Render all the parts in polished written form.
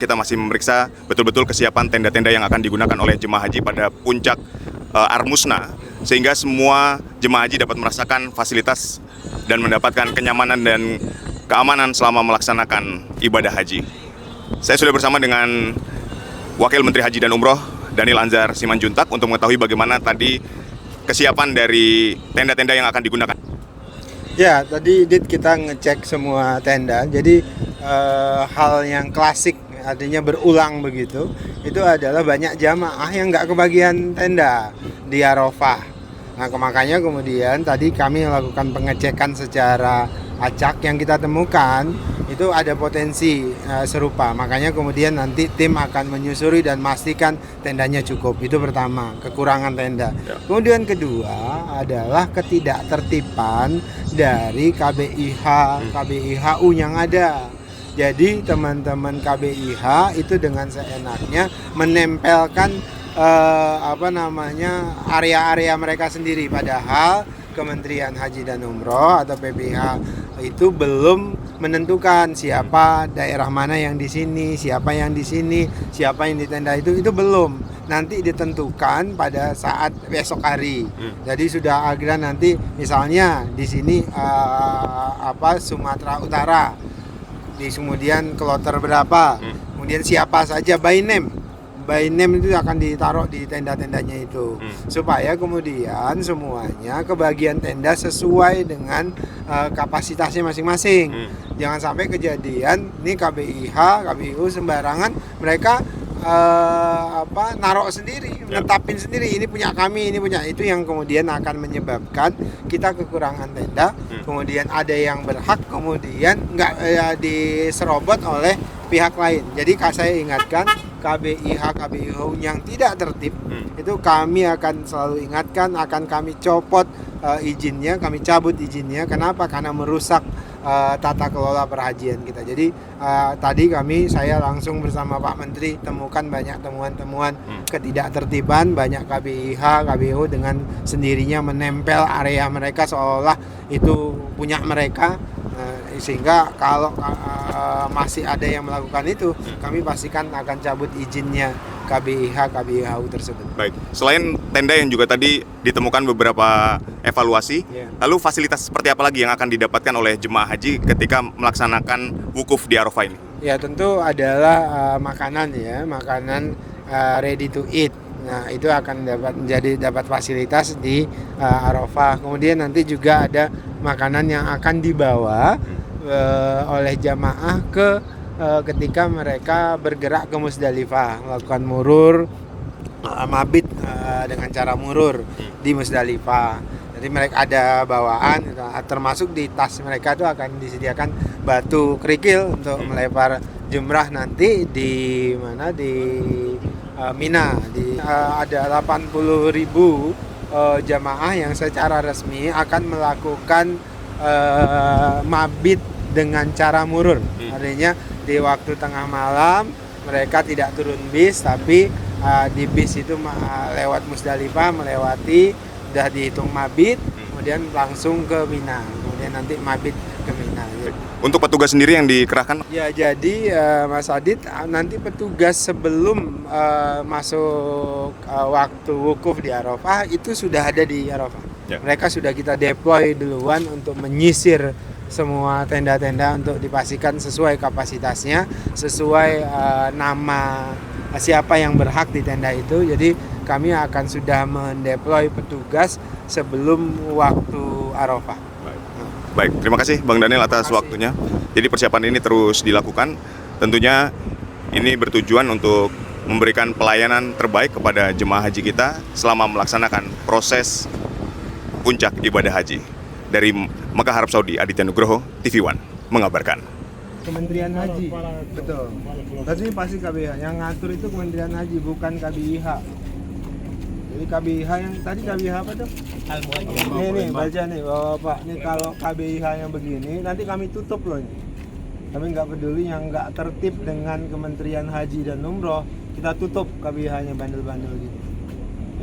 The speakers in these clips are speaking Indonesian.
Kita masih memeriksa betul-betul kesiapan tenda-tenda yang akan digunakan oleh jemaah haji pada puncak Armusna, sehingga semua jemaah haji dapat merasakan fasilitas dan mendapatkan kenyamanan dan keamanan selama melaksanakan ibadah haji. Saya sudah bersama dengan Wakil Menteri Haji dan Umroh Daniel Anzar Simanjuntak untuk mengetahui bagaimana tadi kesiapan dari tenda-tenda yang akan digunakan. Ya, tadi kita ngecek semua tenda. Jadi hal yang klasik, artinya berulang begitu, itu adalah banyak jamaah yang nggak kebagian tenda di Arafah. Nah, makanya kemudian tadi kami melakukan pengecekan secara acak, yang kita temukan itu ada potensi serupa. Makanya kemudian nanti tim akan menyusuri dan memastikan tendanya cukup. Itu pertama, kekurangan tenda. Kemudian kedua adalah ketidaktertiban dari KBIHU yang ada. Jadi teman-teman KBIH itu dengan seenaknya menempelkan area-area mereka sendiri, padahal Kementerian Haji dan Umroh atau PPH itu belum menentukan siapa daerah mana yang di sini, siapa yang di sini, siapa yang di tenda itu belum. Nanti ditentukan pada saat besok hari. Jadi sudah agar nanti misalnya di sini Sumatera Utara, kemudian kloter berapa, kemudian siapa saja by name itu akan ditaruh di tenda-tendanya itu, supaya kemudian semuanya kebagian tenda sesuai dengan kapasitasnya masing-masing. Jangan sampai kejadian ini KBIU sembarangan mereka naruh sendiri, menetapin sendiri, ini punya kami, ini punya itu, yang kemudian akan menyebabkan kita kekurangan tenda. Kemudian ada yang berhak kemudian nggak diserobot oleh pihak lain. Jadi saya ingatkan KBIU yang tidak tertib itu kami akan selalu ingatkan, akan kami copot izinnya, kami cabut izinnya. Kenapa? Karena merusak tata kelola perhajian kita. Jadi tadi saya langsung bersama Pak Menteri temukan banyak temuan-temuan ketidaktertiban, banyak KBIU dengan sendirinya menempel area mereka seolah itu punya mereka. Sehingga kalau masih ada yang melakukan itu, kami pastikan akan cabut izinnya KBIHU tersebut. Baik, selain tenda yang juga tadi ditemukan beberapa evaluasi, lalu fasilitas seperti apa lagi yang akan didapatkan oleh jemaah haji ketika melaksanakan wukuf di Arafah ini? Ya, tentu adalah makanan ready to eat. Nah, itu akan dapat fasilitas di Arafah. Kemudian nanti juga ada makanan yang akan dibawa oleh jamaah ketika mereka bergerak ke Musdalifah, melakukan murur, mabit dengan cara murur di Musdalifah. Jadi mereka ada bawaan, termasuk di tas mereka itu akan disediakan batu kerikil untuk melempar jumrah nanti di Mina. Ada 80.000 jamaah yang secara resmi akan melakukan mabit dengan cara murur. Artinya di waktu tengah malam mereka tidak turun bis, tapi di bis itu lewat Musdalifah, melewati, sudah dihitung mabit, kemudian langsung ke Mina, kemudian nanti mabit ke Mina. Untuk petugas sendiri yang dikerahkan? Ya, jadi Mas Adit, nanti petugas sebelum masuk waktu wukuf di Arafah itu sudah ada di Arafah. Mereka sudah kita deploy duluan untuk menyisir semua tenda-tenda untuk dipastikan sesuai kapasitasnya, sesuai nama siapa yang berhak di tenda itu. Jadi kami akan sudah mendeploy petugas sebelum waktu Arafah. Baik, terima kasih Bang Daniel atas waktunya. Jadi persiapan ini terus dilakukan. Tentunya ini bertujuan untuk memberikan pelayanan terbaik kepada jemaah haji kita selama melaksanakan proses puncak ibadah haji. Dari Mekah, Arab Saudi, Aditya Nugroho, TV One mengabarkan. Kementerian Haji, betul. Tapi pasti KBIH yang ngatur itu Kementerian Haji, bukan KBIH. Jadi KBIH yang tadi KBIH apa tuh? Nih baca nih Bapak. Nih kalau KBIH yang begini nanti kami tutup loh ini. Kami nggak peduli yang nggak tertib dengan Kementerian Haji dan Umroh, kita tutup KBIH-nya bandel-bandel gitu.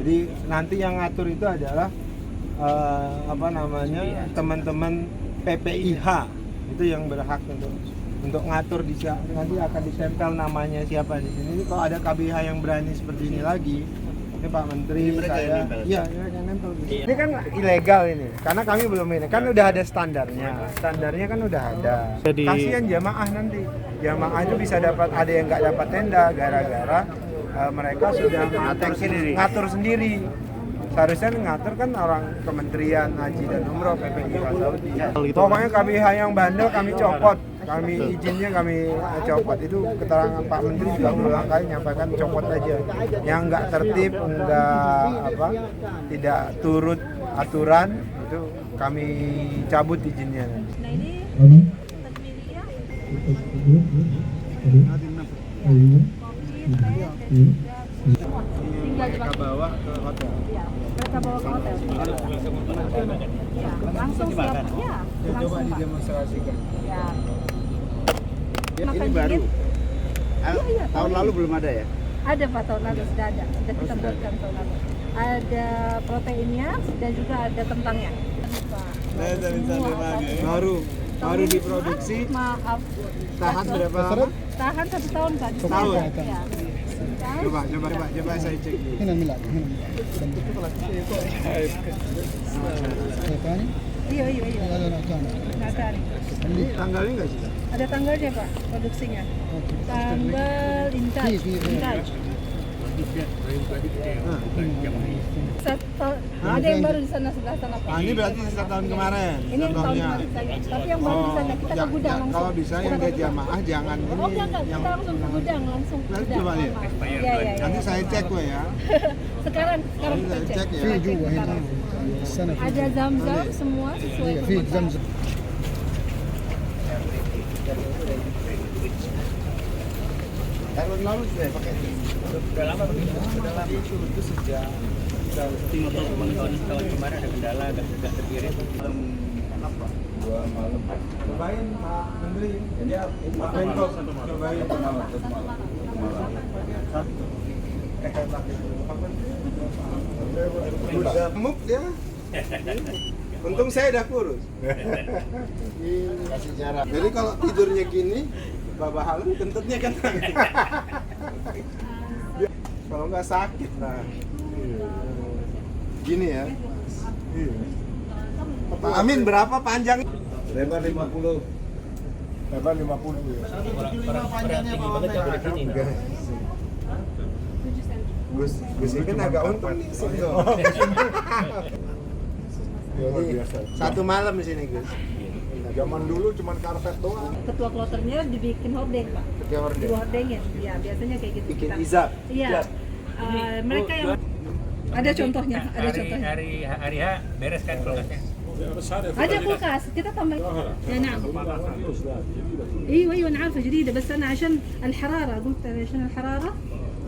Jadi nanti yang ngatur itu adalah teman-teman PPIH, itu yang berhak untuk untuk ngatur nanti akan ditempel namanya siapa di sini. Ini kalau ada KBH yang berani seperti ini lagi, ini Pak Menteri, saya, iya, yang nempel. Ini kan ilegal ini, karena kami belum ini, kan udah ada standarnya kan udah ada. Kasihan jamaah nanti, jamaah itu bisa dapat, ada yang nggak dapat tenda gara-gara mereka sudah ngatur sendiri. Seharusnya ngatur kan orang Kementerian Haji dan Umroh, PPI Arab Saudi. Pokoknya KBH yang bandel kami copot, izinnya kami copot. Itu keterangan Pak Menteri juga berulang kali nyampaikan copot aja. Yang nggak tertib, tidak turut aturan itu kami cabut izinnya. Nah ini tadmiriyah, kopi, teh, dan juga tinggal di Bawa ke hotel. ya, mereka bawa ke hotel. Ya, langsung siap. Ya, Coba langsung Pak. didemonstrasikan. Ya. Ini Makan baru. dingin. Iya, Tahun lalu belum ada ya? Ada Pak, tahun lalu sudah ada. Sudah kita buatkan tahun lalu. Ada proteinnya dan juga ada kentangnya. Pak. Semua apa- Baru diproduksi. Maaf. Tahan berapa lama? Tahan 1 tahun Pak. Setahun? Ya. Coba saya cek dulu. Iya. Nggak ada. Ini tanggalnya nggak sih? Ada tanggalnya Pak, produksinya. Tanggal intaj. Ada yang baru di sana sebelah sana Pak. Ini berarti sisa tahun kemarin. Ini yang tahun kemarin saya. Tapi yang baru di sana kita ke gudang langsung. Kalau bisa yang dia jamaah jangan ini. Oh enggak, kita langsung ke gudang langsung ke Nanti gudang. coba lihat. Iya. Nanti saya cek kok ya. Sekarang Saya kita cek cek. ya. Kita cek sekarang. Ada zam-zam semua sesuai permintaan. Tahun lalu sudah pakai ini. Sudah lama begitu. Itu sejak Tahun kemarin ada kendala agak terkirim. Dua malam. Cobain Pak Menteri. Ya, Pak Menko. Cobain. Udah gemuk dia. Untung saya udah kurus. Jadi kalau tidurnya gini, Bapak Halim kentutnya kan. Kalau nggak sakit nah. Gini ya. Pak Amin berapa panjang? Lebar 50. Lebar 50 ya. Gus Ikin agak untung nih sini. Luar biasa. Satu malam di sini Gus. Zaman dulu cuma karpet doang. Ketua kloternya dibikin hordeng Pak. Dihordengin. Ya, biasanya kayak gitu. Bikin Kita- izab. Iya. Mereka yang ada contohnya, Hari H beres kan kulkasnya. ada kulkas kita tambah يا نعم ايوه انا عارفه جديده بس انا عشان الحراره قلت عشان الحراره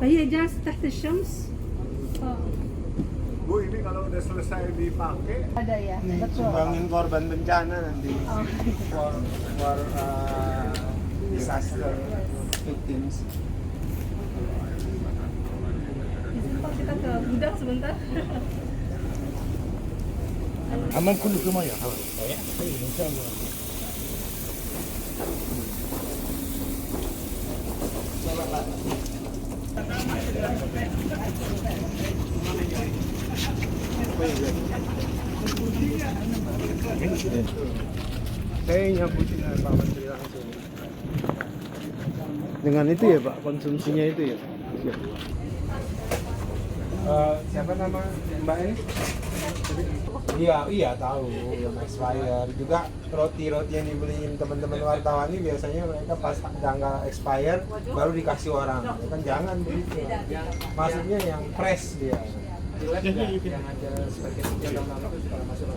فهي جالسه تحت الشمس Bu, ini kalau udah selesai dipakai, ada ya betul Sumbangin korban bencana nanti. For disaster victims. Sebentar, kita ke gudang sebentar. aman kullu fi maya. Saya nyambutin Pak Menteri langsung. Dengan itu ya Pak, konsumsinya itu ya. Siapa nama Mbak ini? Iya tahu yang expired juga roti yang dibeliin teman-teman wartawan ini biasanya mereka pas tanggal expired baru dikasih orang ya kan jangan begitu maksudnya yang fresh dia yang ada sebagian 3 tahun lalu sudah masuk